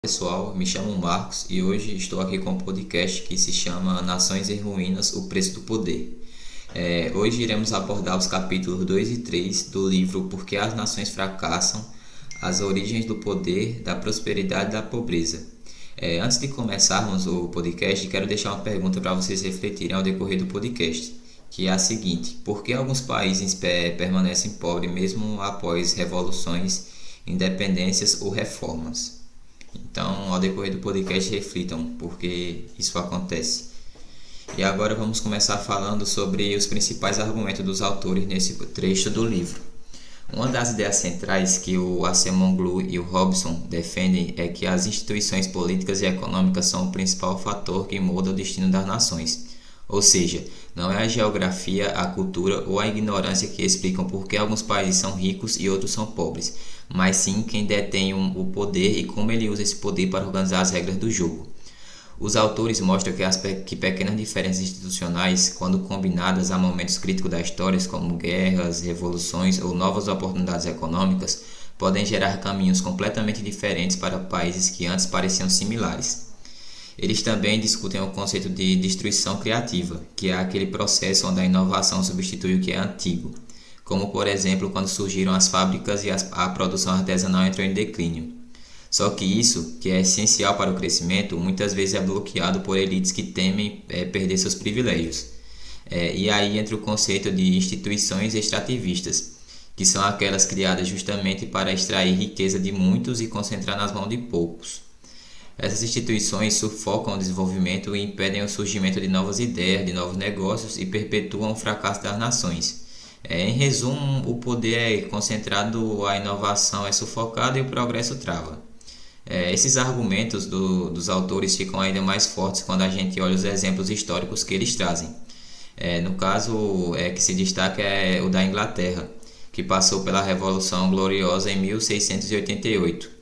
Pessoal, me chamo Marcos e hoje estou aqui com um podcast que se chama Nações em Ruínas, o Preço do Poder. Hoje iremos abordar os capítulos 2 e 3 do livro Por que as Nações Fracassam, as Origens do Poder, da Prosperidade e da Pobreza. Antes de começarmos o podcast, quero deixar uma pergunta para vocês refletirem ao decorrer do podcast, que é a seguinte: por que alguns países permanecem pobres mesmo após revoluções, independências ou reformas? Então, ao decorrer do podcast, reflitam por que isso acontece. E agora vamos começar falando sobre os principais argumentos dos autores nesse trecho do livro. Uma das ideias centrais que o Acemoglu e o Robson defendem é que as instituições políticas e econômicas são o principal fator que molda o destino das nações. Ou seja, não é a geografia, a cultura ou a ignorância que explicam por que alguns países são ricos e outros são pobres, mas sim quem detém o poder e como ele usa esse poder para organizar as regras do jogo. Os autores mostram que pequenas diferenças institucionais, quando combinadas a momentos críticos da história, como guerras, revoluções ou novas oportunidades econômicas, podem gerar caminhos completamente diferentes para países que antes pareciam similares. Eles também discutem o conceito de destruição criativa, que é aquele processo onde a inovação substitui o que é antigo, como por exemplo quando surgiram as fábricas e a produção artesanal entrou em declínio. Só que isso, que é essencial para o crescimento, muitas vezes é bloqueado por elites que temem perder seus privilégios. E aí entra o conceito de instituições extrativistas, que são aquelas criadas justamente para extrair riqueza de muitos e concentrar nas mãos de poucos. Essas instituições sufocam o desenvolvimento e impedem o surgimento de novas ideias, de novos negócios e perpetuam o fracasso das nações. Em resumo, o poder é concentrado, a inovação é sufocada e o progresso trava. Esses argumentos dos autores ficam ainda mais fortes quando a gente olha os exemplos históricos que eles trazem. No caso, que se destaca é o da Inglaterra, que passou pela Revolução Gloriosa em 1688.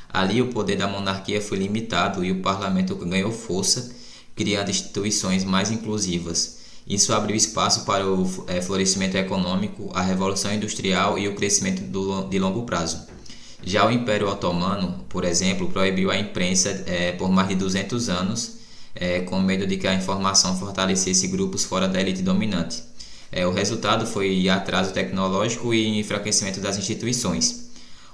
Ali o poder da monarquia foi limitado e o parlamento ganhou força, criando instituições mais inclusivas. Isso abriu espaço para o florescimento econômico, a revolução industrial e o crescimento de longo prazo. Já o Império Otomano, por exemplo, proibiu a imprensa por mais de 200 anos, com medo de que a informação fortalecesse grupos fora da elite dominante. O resultado foi atraso tecnológico e enfraquecimento das instituições.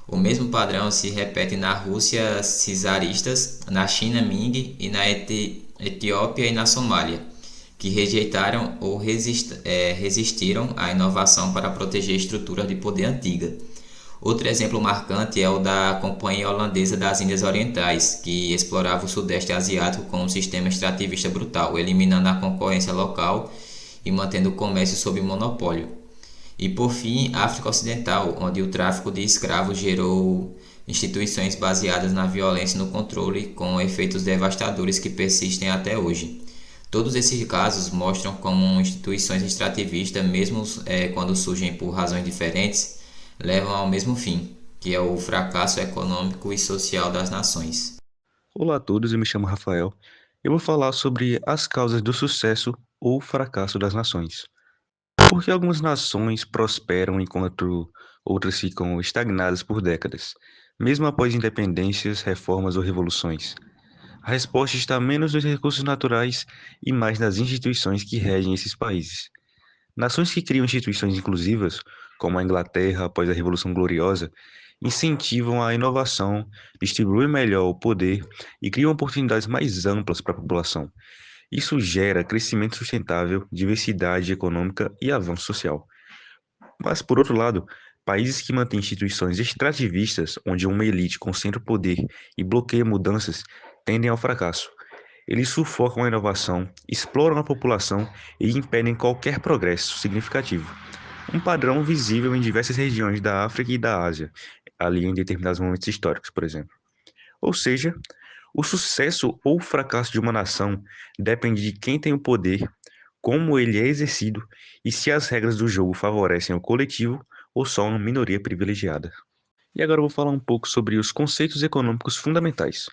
O mesmo padrão se repete na Rússia czaristas, na China Ming e na Etiópia e na Somália, que rejeitaram ou resistiram à inovação para proteger estruturas de poder antiga. Outro exemplo marcante é o da Companhia Holandesa das Índias Orientais, que explorava o Sudeste Asiático com um sistema extrativista brutal, eliminando a concorrência local e mantendo o comércio sob monopólio. E por fim, África Ocidental, onde o tráfico de escravos gerou instituições baseadas na violência e no controle, com efeitos devastadores que persistem até hoje. Todos esses casos mostram como instituições extrativistas, mesmo quando surgem por razões diferentes, levam ao mesmo fim, que é o fracasso econômico e social das nações. Olá a todos, eu me chamo Rafael. Eu vou falar sobre as causas do sucesso ou fracasso das nações. Por que algumas nações prosperam enquanto outras ficam estagnadas por décadas, mesmo após independências, reformas ou revoluções? A resposta está menos nos recursos naturais e mais nas instituições que regem esses países. Nações que criam instituições inclusivas, como a Inglaterra após a Revolução Gloriosa, incentivam a inovação, distribuem melhor o poder e criam oportunidades mais amplas para a população. Isso gera crescimento sustentável, diversidade econômica e avanço social. Mas, por outro lado, países que mantêm instituições extrativistas, onde uma elite concentra o poder e bloqueia mudanças, tendem ao fracasso. Eles sufocam a inovação, exploram a população e impedem qualquer progresso significativo. Um padrão visível em diversas regiões da África e da Ásia, ali em determinados momentos históricos, por exemplo. Ou seja, o sucesso ou fracasso de uma nação depende de quem tem o poder, como ele é exercido e se as regras do jogo favorecem o coletivo ou só uma minoria privilegiada. E agora eu vou falar um pouco sobre os conceitos econômicos fundamentais.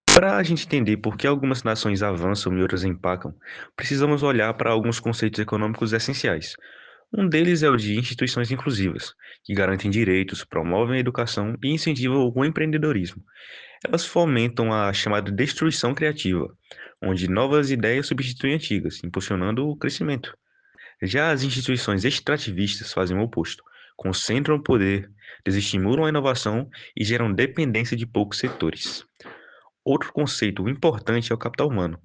Para a gente entender por que algumas nações avançam e outras empacam, precisamos olhar para alguns conceitos econômicos essenciais. Um deles é o de instituições inclusivas, que garantem direitos, promovem a educação e incentivam o empreendedorismo. Elas fomentam a chamada destruição criativa, onde novas ideias substituem antigas, impulsionando o crescimento. Já as instituições extrativistas fazem o oposto, concentram o poder, desestimulam a inovação e geram dependência de poucos setores. Outro conceito importante é o capital humano.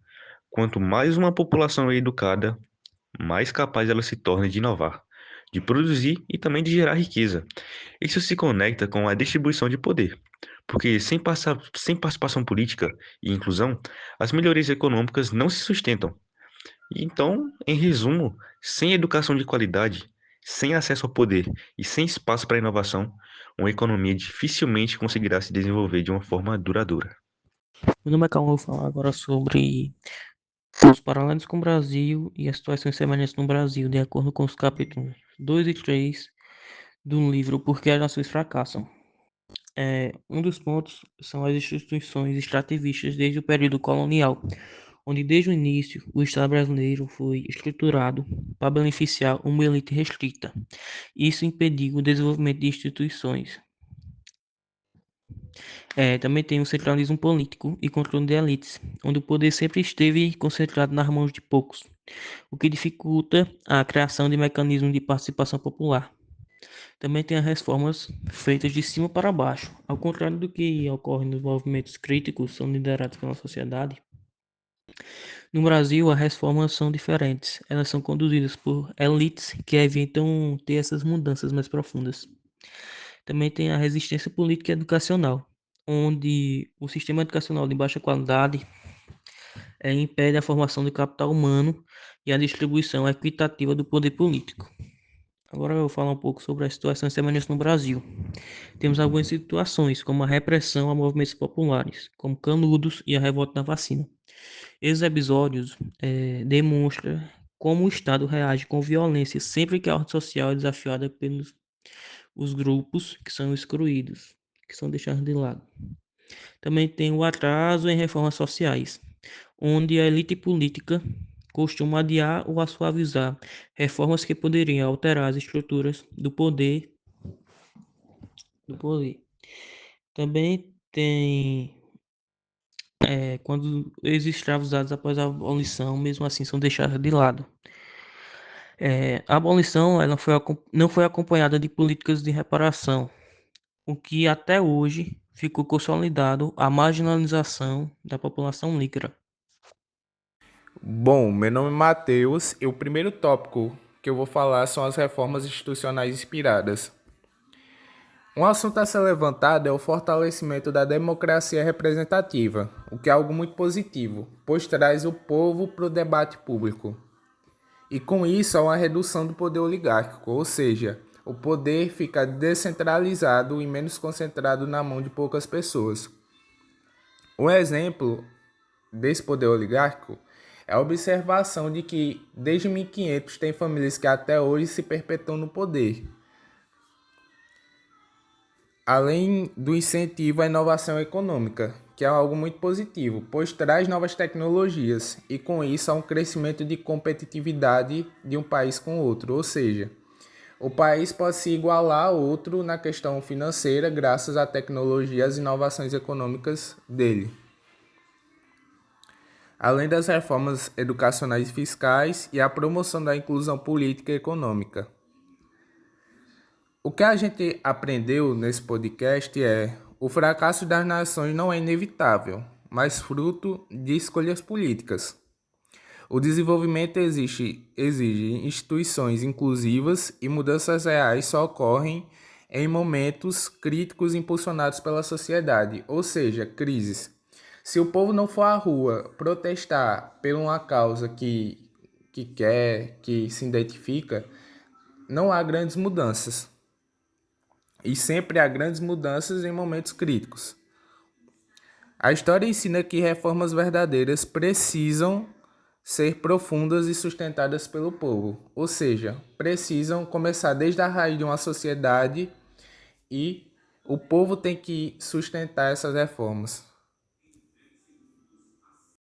Quanto mais uma população é educada, mais capaz ela se torna de inovar, de produzir e também de gerar riqueza. Isso se conecta com a distribuição de poder, porque sem participação política e inclusão, as melhorias econômicas não se sustentam. Então, em resumo, sem educação de qualidade, sem acesso ao poder e sem espaço para inovação, uma economia dificilmente conseguirá se desenvolver de uma forma duradoura. Meu nome é Calma, eu vou falar agora sobre os paralelos com o Brasil e as situações semelhantes no Brasil, de acordo com os capítulos 2 e 3 do livro Por que as Nações Fracassam. Um dos pontos são as instituições extrativistas desde o período colonial, onde desde o início o Estado brasileiro foi estruturado para beneficiar uma elite restrita. Isso impediu o desenvolvimento de instituições. Também tem o centralismo político e controle de elites, onde o poder sempre esteve concentrado nas mãos de poucos, o que dificulta a criação de mecanismos de participação popular. Também tem as reformas feitas de cima para baixo. Ao contrário do que ocorre nos movimentos críticos, são liderados pela sociedade. No Brasil, as reformas são diferentes. Elas são conduzidas por elites que evitam ter essas mudanças mais profundas. Também tem a resistência política e educacional, onde o sistema educacional de baixa qualidade impede a formação do capital humano e a distribuição equitativa do poder político. Agora eu vou falar um pouco sobre as situações semelhantes no Brasil. Temos algumas situações, como a repressão a movimentos populares, como Canudos e a revolta da vacina. Esses episódios demonstram como o Estado reage com violência sempre que a ordem social é desafiada pelos os grupos que são excluídos, que são deixados de lado. Também tem o atraso em reformas sociais, onde a elite política costuma adiar ou suavizar reformas que poderiam alterar as estruturas do poder. Também tem quando os escravizados após a abolição, mesmo assim, são deixados de lado. A abolição ela não foi acompanhada de políticas de reparação, o que até hoje ficou consolidado a marginalização da população negra. Bom, meu nome é Matheus e o primeiro tópico que eu vou falar são as reformas institucionais inspiradas. Um assunto a ser levantado é o fortalecimento da democracia representativa, o que é algo muito positivo, pois traz o povo para o debate público. E com isso há uma redução do poder oligárquico, ou seja, o poder fica descentralizado e menos concentrado na mão de poucas pessoas. Um exemplo desse poder oligárquico é a observação de que desde 1500 tem famílias que até hoje se perpetuam no poder. Além do incentivo à inovação econômica, que é algo muito positivo, pois traz novas tecnologias e com isso há um crescimento de competitividade de um país com outro, ou seja, o país pode se igualar a outro na questão financeira graças à tecnologia e às inovações econômicas dele. Além das reformas educacionais e fiscais e a promoção da inclusão política e econômica. O que a gente aprendeu nesse podcast é: o fracasso das nações não é inevitável, mas fruto de escolhas políticas. O desenvolvimento exige instituições inclusivas e mudanças reais só ocorrem em momentos críticos impulsionados pela sociedade, ou seja, crises. Se o povo não for à rua protestar por uma causa que quer, que se identifica, não há grandes mudanças. E sempre há grandes mudanças em momentos críticos. A história ensina que reformas verdadeiras precisam ser profundas e sustentadas pelo povo, ou seja, precisam começar desde a raiz de uma sociedade e o povo tem que sustentar essas reformas.